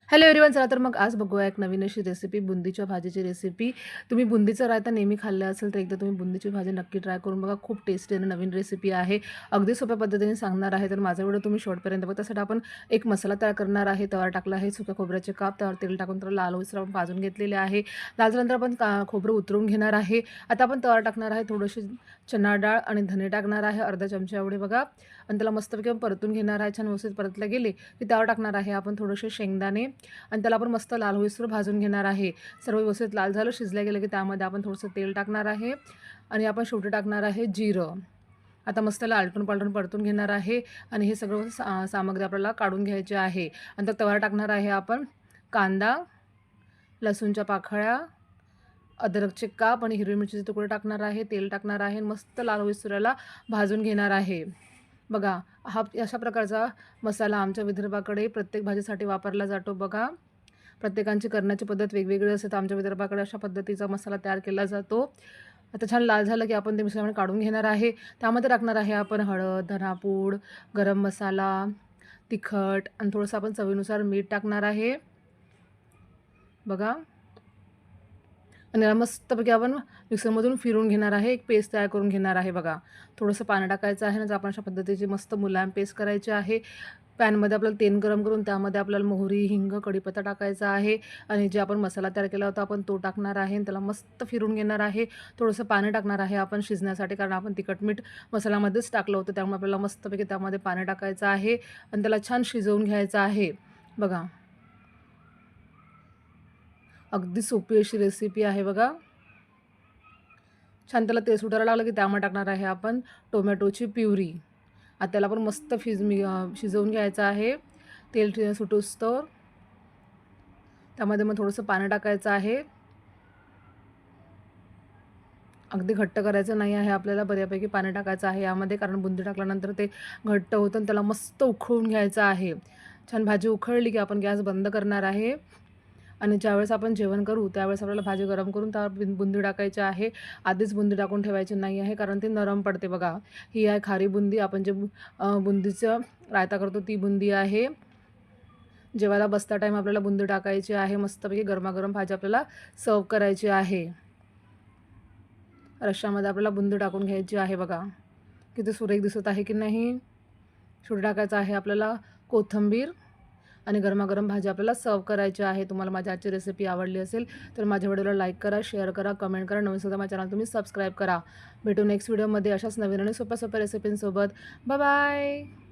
Hello everyone. चला तर मग आज बघूया एक नवीन अशी रेसिपी, बुंदीच्या भाजीची रेसिपी. तुम्ही बुंदीचा रायता नेहमी खाल्ला असेल तर एकदा तुम्ही बुंदीची भाजी नक्की ट्राय करून बघा. खूप टेस्टी आणि नवीन रेसिपी आहे. अगदी सोप्या पद्धतीने सांगणार आहे, तर माझा व्हिडिओ तुम्ही शेवटपर्यंत बघा. त्यासाठी आपण एक मसाला तयार करणार आहे. तवा टाकला आहे, सुक्या खोबऱ्याचे काप, त्यावर तेल टाकून त्याला लाल होईसर आपण भाजून घेतलेले आहे. लाल झाल्यानंतर आपण खोबरं उतरवून घेणार आहे. आता आपण तवा टाकणार आहे, थोडीशी चणा डाळ आणि धने टाकणार आहे अर्धा चमचा एवढे बघा, आणि त्याला मस्तपैकी परतून घेणार आहे. छान व्यवस्थित परतले गेले की त्यावर टाकणार आहे आपण थोडेसे शेंगदाणे, आणि त्याला आपण मस्त लाल होईसर भाजून घेणार आहे. सर्व व्यवस्थित लाल झालं, शिजल्या गेलं की त्यामध्ये आपण थोडंसं तेल टाकणार आहे आणि आपण शेवटी टाकणार आहे जिरं. आता मस्त त्याला आलटून पालटून परतून घेणार आहे आणि हे सगळं सामग्री आपल्याला काढून घ्यायची आहे. आणि तर तव्यावर टाकणार आहे आपण कांदा, लसूणच्या पाकळ्या, अद्रकचे काप आणि हिरवी मिरचीचे तुकडे टाकणार आहे. तेल टाकणार आहे, मस्त लाल होईसर भाजून घेणार आहे. बघा, हा अशा प्रकारचा मसाला आमच्या विदर्भाकडे प्रत्येक भाजीसाठी वापरला जातो बघा. प्रत्येकाची करण्याची पद्धत वेगवेगळी असते, तर आमच्या विदर्भाकडे अशा पद्धतीचा मसाला तयार केला जातो. आता छान लाल झालं की आपण ते मिश्रण काढून घेणार आहे. त्यामध्ये टाकणार आहे आपण हळद, धनापूड, गरम मसाला, तिखट आणि थोडंसं आपण चवीनुसार मीठ टाकणार आहे बघा. आणि याला मस्तपैकी आपण मिक्सरमधून फिरून घेणार आहे. एक पेस्ट तयार करून घेणार आहे बघा. थोडंसं पाणी टाकायचं आहे ना, आपण अशा पद्धतीची मस्त मुलायम पेस्ट करायची आहे. पॅनमध्ये आपल्याला तेल गरम करून त्यामध्ये आपल्याला मोहरी, हिंग, कढीपत्ता टाकायचा आहे आणि जे आपण मसाला तयार केला होता आपण तो टाकणार आहे आणि त्याला मस्त फिरून घेणार आहे. थोडंसं पाणी टाकणार आहे आपण शिजण्यासाठी, कारण आपण तिखट मीठ मसाल्यामध्येच टाकलं होतं, त्यामुळे आपल्याला मस्तपैकी त्यामध्ये पाणी टाकायचं आहे आणि त्याला छान शिजवून घ्यायचं आहे बघा. अगदी सोपी अशी रेसिपी आहे बघा. छान त्याला तेल सुटायला लागलं की त्यामध्ये टाकणार आहे आपण टोमॅटोची प्युरी. आता त्याला पण मस्त शिजवून घ्यायचं आहे तेल सुटोस्तोवर. त्यामध्ये मग थोडंसं पाणी टाकायचं आहे. अगदी घट्ट करायचं नाही आहे आपल्याला, बऱ्यापैकी पाणी टाकायचं आहे यामध्ये, कारण बुंदी टाकल्यानंतर ते घट्ट होतं आणि त्याला मस्त उकळून घ्यायचं आहे. छान भाजी उकळली की आपण गॅस बंद करणार आहे आणि ज्यावेळेस आपण जेवण करू त्यावेळेस आपल्याला भाजी गरम करून त्यावर बुंदी टाकायची आहे. आधीच बुंदी टाकून ठेवायची नाही आहे, कारण ती नरम पडते बघा. ही आहे खारी बुंदी. आपण जे बुंदीचं रायता करतो ती बुंदी आहे. जेवायला बसता टाईम आपल्याला बुंदी टाकायची आहे. मस्तपैकी गरमागरम भाजी आपल्याला सर्व करायची आहे. रश्श्यामध्ये आपल्याला बुंदी टाकून घ्यायची आहे बघा. किती सुरेख दिसत आहे की नाही. शेवटी टाकायचं आहे आपल्याला कोथिंबीर आणि गरमागरम भाजी आपल्याला सर्व करायची आहे. तुम्हाला माझी आजची रेसिपी आवडली असेल तर माझ्या व्हिडिओला लाईक करा, शेअर करा, कमेंट करा. नवीन सुद्धा माझ्या चॅनल तुम्ही सबस्क्राईब करा. भेटू नेक्स्ट व्हिडिओमध्ये अशाच नवीन आणि सोप्या सोप्या रेसिपींसोबत. Bye bye.